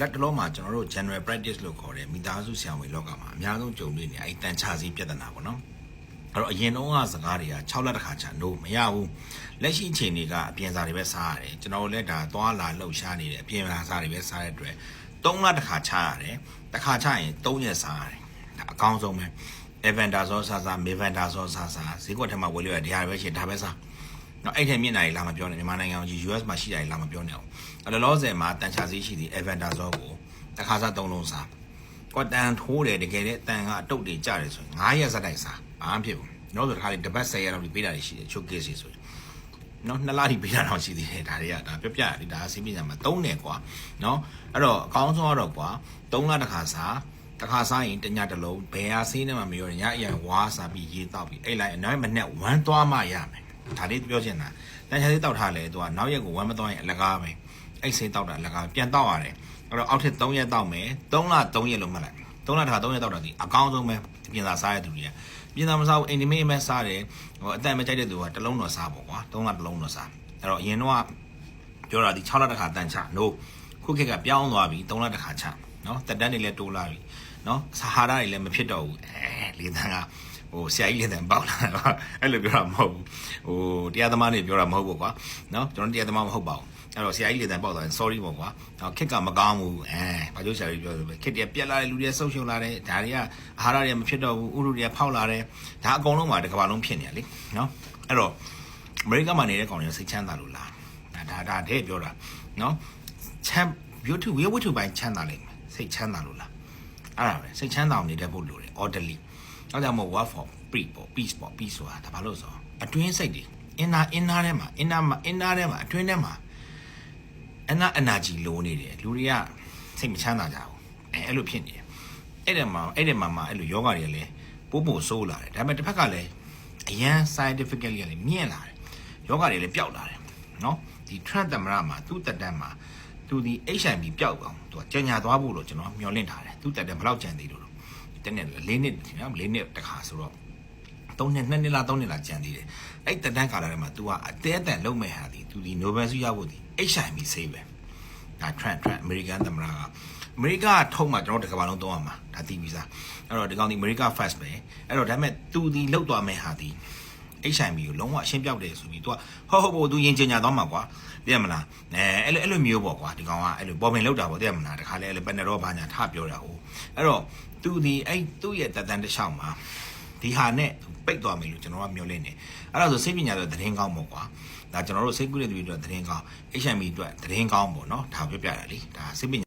လက်တလုံးမှာကျွန်တော်တို့ general practice လို့ခေါ်တယ်မိသားစုဆရာဝန်လောကမှာအများဆုံးကြုံတွေ့နေအဲ့တန်ချစီပြဿနာပေါ့နော်အဲ့တော့အရင်တုန်းကစကားတွေက6လက်တစ်ခါချလို့မရဘူးလက်ရှိအချိန်တွေကအပြင်စာတွေပဲစားရတယ်ကျွန်တော်တို့လည်းဒါသွားလာလှုပ်ရှားနေတယ်အပြင်စာတွေပဲစားရတဲ့အတွက်3လတစ်ခါချရတယ်တစ်ခါချရင်3ရက်စားရတယ်ဒါအကောင်းဆုံးပဲ Evandazole စား Mevandazole စားဈေးကွက်ထဲမှာဝယ်လို့ရတရားပဲရှိဒါပဲစားနော်အဲ့ထက်မြင့်နိုင်လာမပြောနဲ့မြန်မာနိုင်ငံကြီး US မှာရှိတယ်လာမပြောနဲ့အောင်အဲ့လောလောဆယ်မှာတန်ချာစီရှိသည် Evandazole ကိုတစ်ခါစား3လုံးစားကွာတန်ထိုးတယ်တကယ်လည်းတန်ကအတုတ်တွေကြတယ်ဆိုရင်9ရက်စတိုက်စားဘာမှဖြစ်ဘူးနော်ဆိုတခါလေတပတ်10ရက်လောက်ပြီးပေးတာရှိတယ်ချုပ်ကေးစီဆိုရင်နော်2လထိပေးတာတော့ရှိသေးတယ်ဒါတွေကဒါပြပြတယ်ဒါစီးပညာမှာ3တယ်ကွာနော်အဲ့တော့အကောင်းဆုံးကတော့ကွာ3လတစ်ခါစားတစ်ခါစားရင်တညတစ်လုံးဘယ်ဟာဆေးနဲ့မှမရောညအရင်ဝါစားပြီးရေးတောက်ပြီးအဲ့လိုက်အနောက်မနဲ့ဝမ်းသွားမှရမယ်ဒါလေးပြောချင်တာတန်ချာလေးတောက်ထားလဲသူကနောက်ရက်ကိုဝမ်းမသွားရင်အလကားပဲအဲ့ဆေးတောက်တာအလကားပြန်တောက်ရတယ်အဲ့တော့အောက်ထစ်3ရက်တောက်မယ်3လ3ရက်လုံးမှတ်လိုက်3လတစ်ခါ3ရက်တောက်တာဒီအကောင်းဆုံးပဲပြင်သာစားရတဲ့သူတွေကပြင်သာမစားဘူးအိမ်ဒီမေးမဲစားတယ်ဟိုအတန်မကြိုက်တဲ့သူကတစ်လုံးတော့စားပေါ့ကွာ3လတစ်လုံးတော့စားအဲ့တော့အရင်တော့ပြောတာဒီ6လတစ်ခါတန်ချနို့ခုခေတ်ကပြောင်းသွားပြီ3လတစ်ခါချနော်တက်တန်းတွေလည်းတိုးလာပြီနော်ဆာဟာရာတွေလည်းမဖြစ်တော့ဘူးလေတန်းကဟိုဆရာကြီးလည်းတန်ပေါက်လာတော့အဲ့လိုပြောတာမဟုတ်ဘူးဟိုတရားသမားတွေပြောတာမဟုတ်ဘူးကွာနော်ကျွန်တော်တရားသမားမဟုတ်ပါဘူးအဲ့တော့ဆရာကြီးလည်းတန်ပေါက်သွားတယ် sorry ပေါ့ကွာခက်ကမကောင်းဘူးဘာလို့ဆရာကြီးပြောလို့ပဲခက်တယ်ပြက်လာတယ်လူတွေဆုပ်ရှုံလာတယ်ဒါတွေကအာဟာရတွေမဖြစ်တော့ဘူးဥရုတွေကဖောက်လာတယ်ဒါအကုန်လုံးမှာတစ်ကမ္ဘာလုံးဖြစ်နေရလေနော်အဲ့တော့အမေရိကမှာနေတဲ့ကောင်တွေစိတ်ချမ်းသာလို့လားဒါတဲ့ပြောတာနော်ချမ်း beauty ဝိထုပိုင်းချမ်းသာလိမ့်မယ်စိတ်ချမ်းသာလို့လားအဲ့ဒါပဲစိတ်ချမ်းသာအောင်နေတဲ့ဖို့လိုတယ် orderly အဲ့ဒါမှမဟုတ် work for peace ပေါ့ peace ဆိုတာဒါဘာလို့ဆိုအတွင်းစိတ်တွေ inner ထဲမှာ inner ထဲမှာအတွင်းထဲမှာenergy လိုနေတယ်လူတွေကစိတ်မချမ်းသာကြဘူးအဲ့လိုဖြစ်နေတယ်အဲ့ဒီမှာအဲ့လိုယောဂတွေလည်းပို့ဆိုးလာတယ်ဒါပေမဲ့တစ်ဖက်ကလည်းအရန် scientifically လည်းမြင့်လာတယ်ယောဂတွေလည်းပျောက်လာတယ်နော်ဒီ trend သမရမှာသူ့တက်တန်းမှာသူဒီ HIV ပျောက်အောင်သူကကြညာသွားဖို့လို့ကျွန်တော်မျှော်လင့်ထားတယ်သူ့တက်တန်းဘယ်လောက်ကြံသေးလို့တနေ့4နှစ်နော်4နှစ်တခါဆိုတော့3နှစ်2နှစ်လား3နှစ်လားကြံသေးတယ်အဲ့တက်တန်းကာလထဲမှာ तू ကအတဲအတန်လုံးမဲ့ဟာဒီ तू ဒီ Nobel ဆုရဖို့ဒီ HIV ဆေးပဲဒါ trend American သမ္မတကအမေရိကထုတ်မှကျွန်တော်တကဘာလုံးသုံးရမှာဒါသိပြီစားအဲ့တော့ဒီကောင်ဒီ America first ပဲအဲ့တော့ဒါပေမဲ့ तू ဒီလောက်သွားမဲ့ဟာဒီ HIV ကိုလုံးဝအရှင်းပြောက်တယ်ဆိုပြီး तू ကဟုတ် तू ရင်ကျင်ညာသွားမှာကွာသိရမလားအဲ့လိုမျိုးပေါ့ကွာဒီကောင်ကအဲ့လိုပေါ်ပင်လောက်တာပေါ့သိရမလားတခါလဲအဲ့လိုပန်နရောဘာညာထပြောတာဟိုအဲ့တော့ तू ဒီအဲ့သူ့ရဲ့တက်တန်းတစ်လျှောက်မှာဒီဟာနဲ့ပိတ်သွားမယ်လို့ကျွန်တော်ကမျှော်လင့်တယ်အဲ့ဒါဆိုစိတ်ပညာတော့သတင်းကောင်းပေါ့ကွာဒါကျွန်တော်တို့စိတ်ကူးတဲ့သူတွေအတွက်သတင်းကောင်း HIV အတွက်သတင်းကောင်းပေါ့နော်ဒါပြောပြတာလေဒါစိတ်ပညာ